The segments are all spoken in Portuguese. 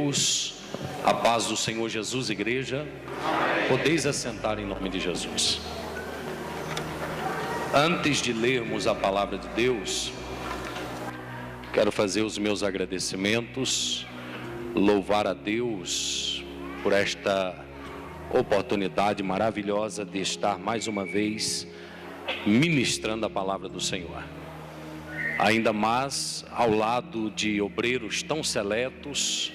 Deus, a paz do Senhor Jesus, igreja. Podeis assentar em nome de Jesus. Antes de lermos a palavra de Deus, quero fazer os meus agradecimentos, louvar a Deus por esta oportunidade maravilhosa de estar mais uma vez ministrando a palavra do Senhor. Ainda mais ao lado de obreiros tão seletos,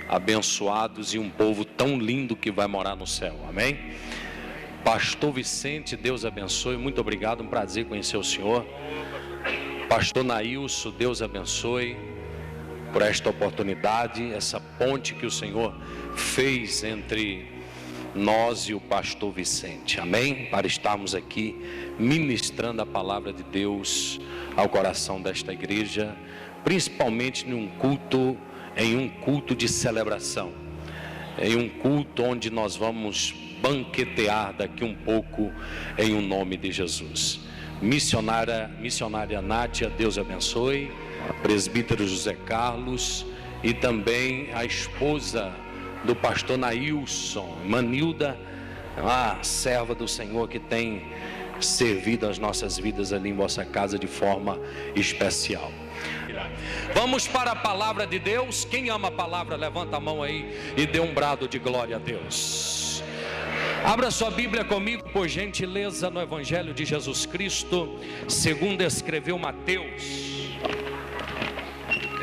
abençoados e um povo tão lindo que vai morar no céu, amém? Pastor Vicente, Deus abençoe, muito obrigado, um prazer conhecer o senhor. Pastor Nailson, Deus abençoe por esta oportunidade, essa ponte que o Senhor fez entre nós e o pastor Vicente, amém? Para estarmos aqui ministrando a palavra de Deus ao coração desta igreja, principalmente em um culto de celebração, em um culto onde nós vamos banquetear daqui um pouco em o nome de Jesus. Missionária Nádia, Deus abençoe, presbítero José Carlos e também a esposa do pastor Nailson, Manilda, a serva do Senhor que tem servido as nossas vidas ali em vossa casa de forma especial. Vamos para a palavra de Deus. Quem ama a palavra, levanta a mão aí e dê um brado de glória a Deus. Abra sua Bíblia comigo, por gentileza, no Evangelho de Jesus Cristo, segundo escreveu Mateus.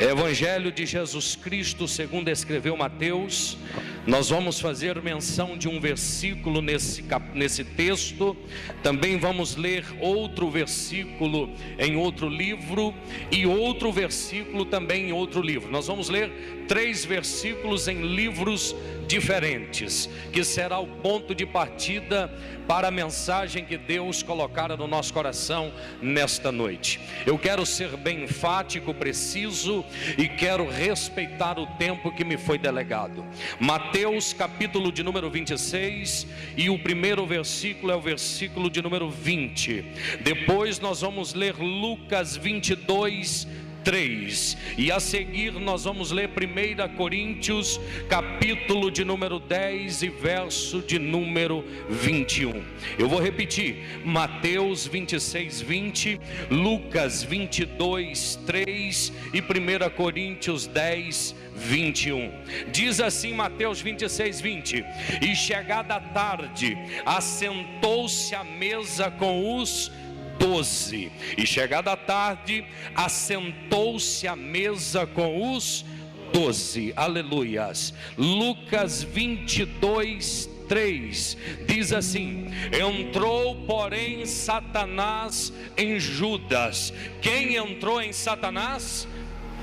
Evangelho de Jesus Cristo, segundo escreveu Mateus. Nós vamos fazer menção de um versículo nesse texto. Também vamos ler outro versículo em outro livro e outro versículo também em outro livro. Nós vamos ler 3 versículos em livros diferentes, que será o ponto de partida para a mensagem que Deus colocara no nosso coração nesta noite. Eu quero ser bem enfático, preciso e quero respeitar o tempo que me foi delegado. Mateus capítulo de número 26 e o primeiro versículo é o versículo de número 20. Depois nós vamos ler Lucas 22, 3, e a seguir nós vamos ler 1 Coríntios capítulo de número 10 e verso de número 21. Eu vou repetir: Mateus 26, 20, Lucas 22, 3 e 1 Coríntios 10, 21. Diz assim Mateus 26, 20: E chegada a tarde, assentou-se à mesa com os 12. E chegada a tarde, assentou-se à mesa com os 12. Aleluias. Lucas 22, 3 diz assim: Entrou, porém, Satanás em Judas. Quem entrou em Satanás?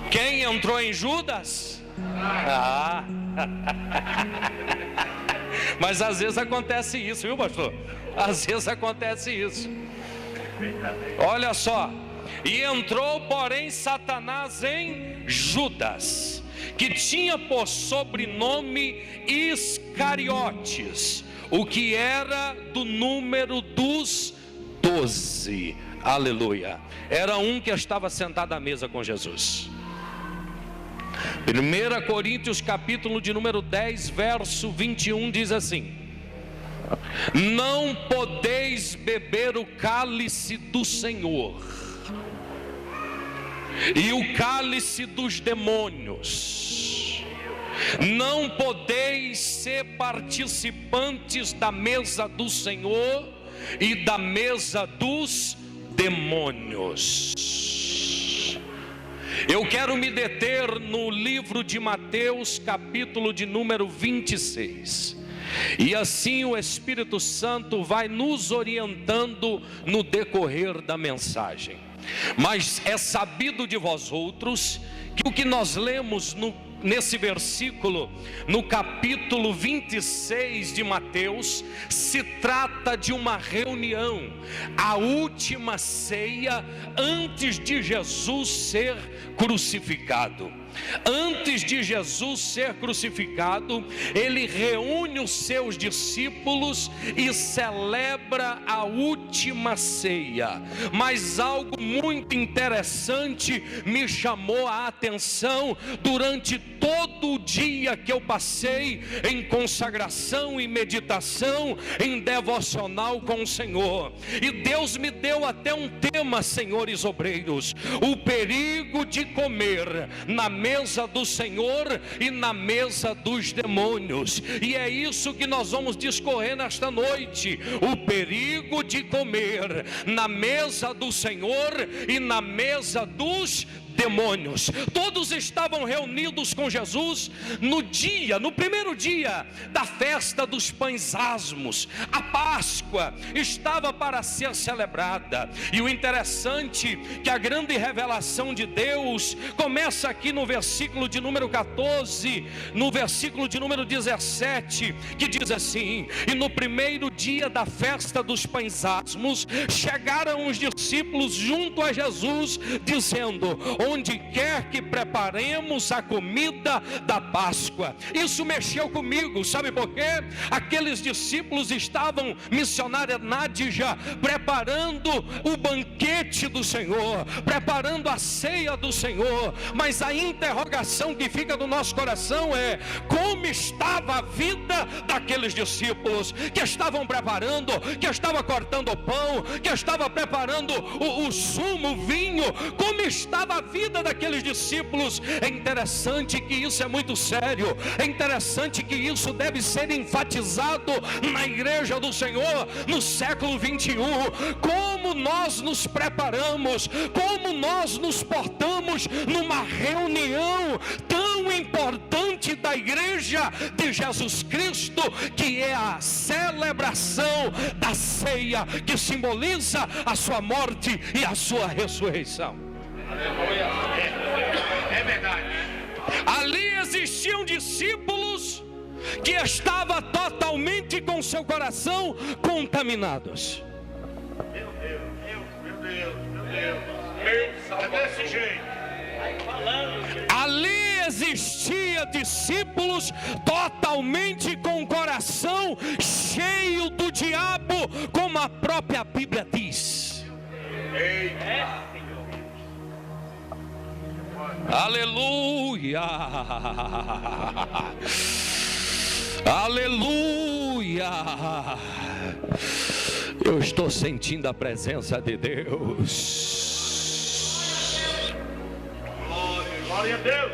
Quem entrou em Judas? Mas às vezes acontece isso, viu, pastor? Às vezes acontece isso. Olha só: E entrou, porém, Satanás em Judas, que tinha por sobrenome Iscariotes, o que era do número dos 12. Aleluia. Era um que estava sentado à mesa com Jesus. 1 Coríntios capítulo de número 10, verso 21 diz assim: Não podeis beber o cálice do Senhor e o cálice dos demônios. Não podeis ser participantes da mesa do Senhor e da mesa dos demônios. Eu quero me deter no livro de Mateus capítulo de número 26. E assim o Espírito Santo vai nos orientando no decorrer da mensagem. Mas é sabido de vós outros que o que nós lemos nesse versículo, no capítulo 26 de Mateus, se trata de uma reunião, a última ceia antes de Jesus ser crucificado. Antes de Jesus ser crucificado, ele reúne os seus discípulos e celebra a última ceia. Mas algo muito interessante me chamou a atenção durante todo o dia que eu passei em consagração, em meditação, em devocional com o Senhor. E Deus me deu até um tema, senhores obreiros: o perigo de comer na mesa do Senhor e na mesa dos demônios. E é isso que nós vamos discorrer nesta noite: o perigo de comer na mesa do Senhor e na mesa dos demônios. Todos estavam reunidos com Jesus no primeiro dia da festa dos pães asmos. A Páscoa estava para ser celebrada. E o interessante é que a grande revelação de Deus começa aqui no versículo de número 14, no versículo de número 17, que diz assim: e no primeiro dia da festa dos pães asmos, chegaram os discípulos junto a Jesus, dizendo: onde quer que preparemos a comida da Páscoa. Isso mexeu comigo, sabe por quê? Aqueles discípulos estavam, missionária Nádija, preparando o banquete do Senhor, preparando a ceia do Senhor, mas a interrogação que fica no nosso coração é: como estava a vida daqueles discípulos que estavam preparando, que estavam cortando o pão, que estavam preparando o sumo, o vinho? Como estava a vida daqueles discípulos? É interessante que isso é muito sério, é interessante que isso deve ser enfatizado na igreja do Senhor no século 21. Como nós nos preparamos, como nós nos portamos numa reunião tão importante da igreja de Jesus Cristo, que é a celebração da ceia, que simboliza a sua morte e a sua ressurreição. É verdade. Ali existiam discípulos que estavam totalmente com seu coração contaminados. Meu Deus. É desse jeito. Ali existia discípulos totalmente com o coração cheio do diabo, como a própria Bíblia diz. Aleluia. Aleluia. Eu estou sentindo a presença de Deus. Glória a Deus.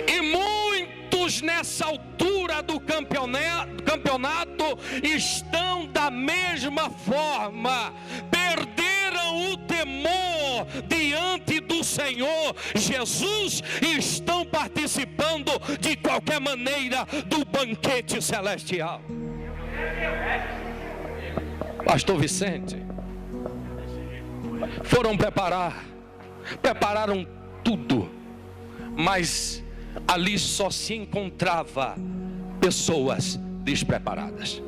E muitos nessa altura do campeonato estão da mesma forma. Perderam o temor diante do Senhor Jesus e estão participando de qualquer maneira do banquete celestial. Pastor Vicente, foram prepararam tudo, mas ali só se encontrava pessoas despreparadas.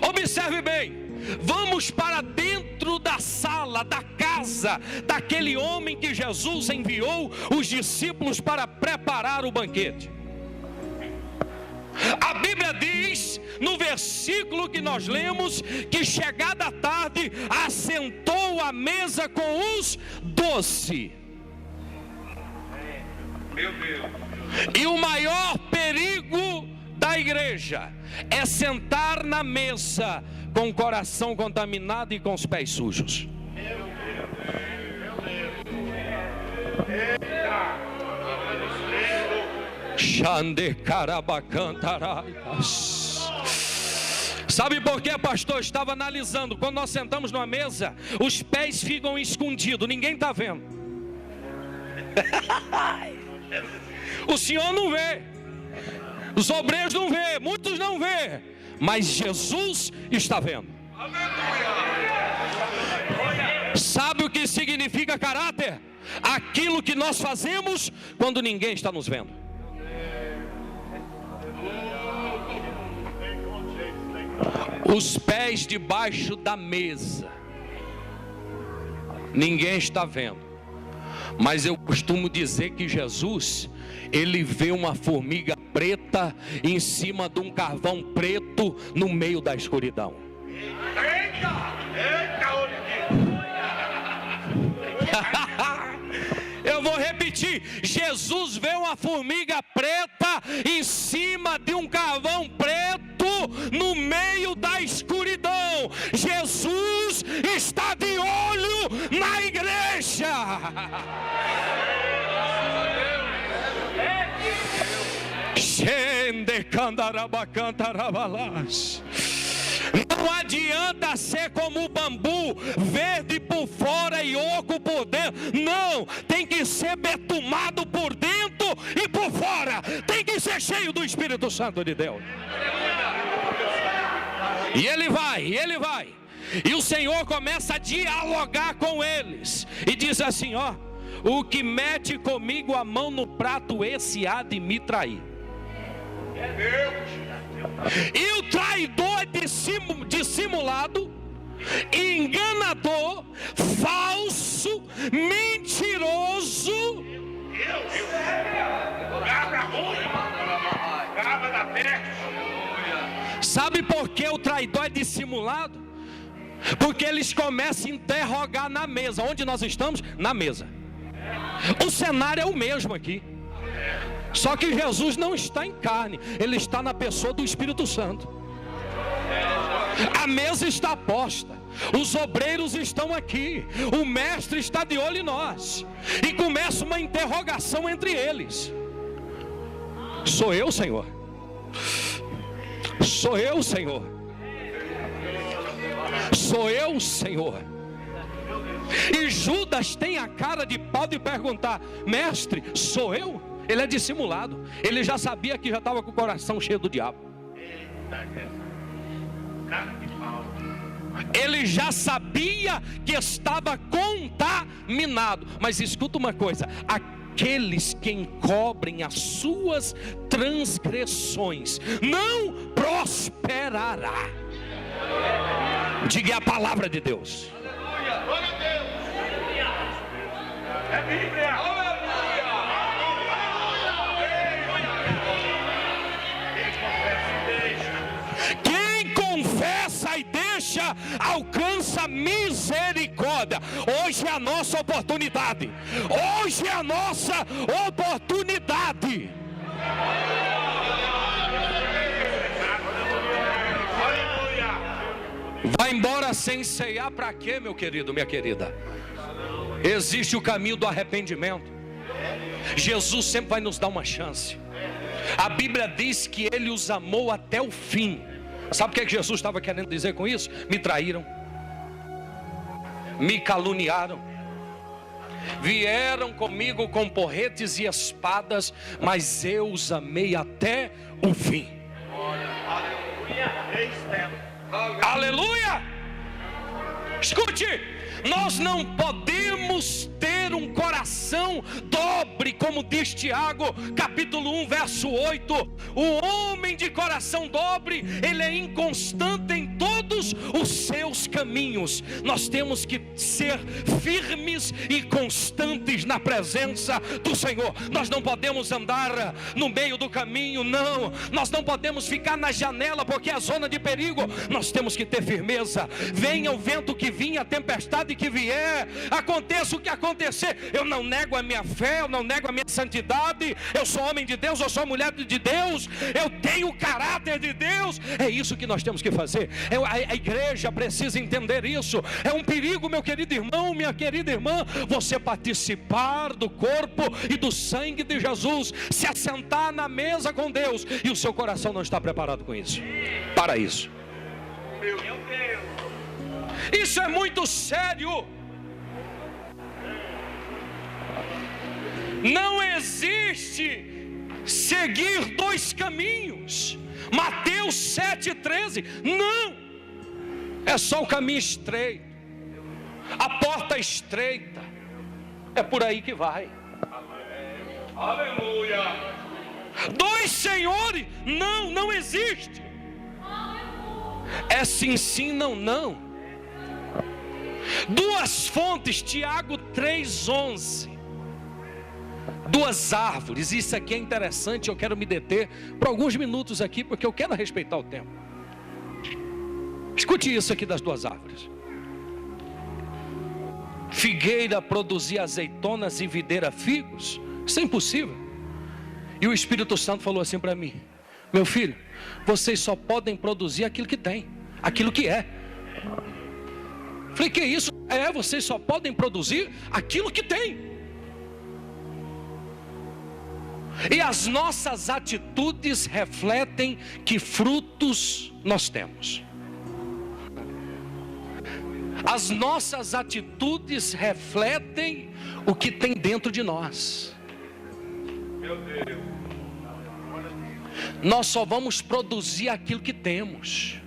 Observe bem. Vamos para dentro da sala, da casa daquele homem que Jesus enviou os discípulos para preparar o banquete. A Bíblia diz, no versículo que nós lemos, que chegada a tarde, assentou à mesa com os 12. Meu Deus. E o maior perigo da igreja é sentar na mesa com o coração contaminado e com os pés sujos. Xande carabacantaraias. Sabe por que, pastor? Eu estava analisando. Quando nós sentamos numa mesa, os pés ficam escondidos, ninguém está vendo. O senhor não vê, os obreiros não vê, muitos não vê, mas Jesus está vendo. Sabe o que significa caráter? Aquilo que nós fazemos quando ninguém está nos vendo. Os pés debaixo da mesa, ninguém está vendo, mas eu costumo dizer que Jesus, ele vê uma formiga preta em cima de um carvão preto no meio da escuridão. Eu vou repetir. noite, Jesus vê uma formiga preta em cima de um carvão preto no meio da escuridão. Jesus está de olho na igreja. Não adianta ser como o bambu, verde por fora e oco por dentro. Não, tem que ser betumado por dentro e por fora. Tem que ser cheio do Espírito Santo de Deus. E ele vai. E o Senhor começa a dialogar com eles. E diz assim, ó: o que mete comigo a mão no prato, esse há de me trair. E o traidor é dissimulado, enganador, falso, mentiroso. Sabe por que o traidor é dissimulado? Porque eles começam a interrogar na mesa. Onde nós estamos? Na mesa. O cenário é o mesmo aqui. Só que Jesus não está em carne, ele está na pessoa do Espírito Santo. A mesa está posta, os obreiros estão aqui, o mestre está de olho em nós. E começa uma interrogação entre eles. Sou eu, Senhor? Sou eu, Senhor? Sou eu, Senhor? E Judas tem a cara de pau de perguntar: mestre, sou eu? Ele é dissimulado. Ele já sabia que já estava com o coração cheio do diabo. Ele já sabia que estava contaminado. Mas escuta uma coisa: aqueles que encobrem as suas transgressões não prosperará. Diga a palavra de Deus. É Bíblia. Confessa e deixa, alcança misericórdia. Hoje é a nossa oportunidade. Hoje é a nossa oportunidade. Vai embora sem ceiar para quê, meu querido, minha querida? Existe o caminho do arrependimento. Jesus sempre vai nos dar uma chance. A Bíblia diz que Ele os amou até o fim. Sabe o que Jesus estava querendo dizer com isso? Me traíram, me caluniaram, vieram comigo com porretes e espadas, mas eu os amei até o fim. Aleluia! Escute, nós não podemos ter um coração dobre, como diz Tiago, capítulo 1, verso 8. O homem de coração dobre, ele é inconstante em todos os seus caminhos. Nós temos que ser firmes e constantes na presença do Senhor. Nós não podemos andar no meio do caminho, não. Nós não podemos ficar na janela, porque é a zona de perigo. Nós temos que ter firmeza. Venha o vento que vinha, a tempestade que vier, aconteça o que acontecer, eu não nego a minha fé, eu não nego a minha santidade. Eu sou homem de Deus, eu sou mulher de Deus, eu tenho o caráter de Deus. É isso que nós temos que fazer. A igreja precisa entender isso. É um perigo, meu querido irmão, minha querida irmã, você participar do corpo e do sangue de Jesus, se assentar na mesa com Deus, e o seu coração não está preparado com isso, para isso. Isso é muito sério. Não existe seguir dois caminhos. Mateus 7,13. Não. É só o caminho estreito, a porta estreita. É por aí que vai. Aleluia. Dois senhores. Não existe. É sim, sim, não. Duas fontes, Tiago 3,11. Duas árvores. Isso aqui é interessante. Eu quero me deter por alguns minutos aqui, porque eu quero respeitar o tempo. Escute isso aqui das duas árvores. figueira produzir azeitonas e videira figos? Isso é impossível. E o Espírito Santo falou assim para mim: meu filho, vocês só podem produzir aquilo que tem, aquilo que é. Falei, que isso? Vocês só podem produzir aquilo que tem. E as nossas atitudes refletem que frutos nós temos. As nossas atitudes refletem o que tem dentro de nós. Meu Deus. Nós só vamos produzir aquilo que temos.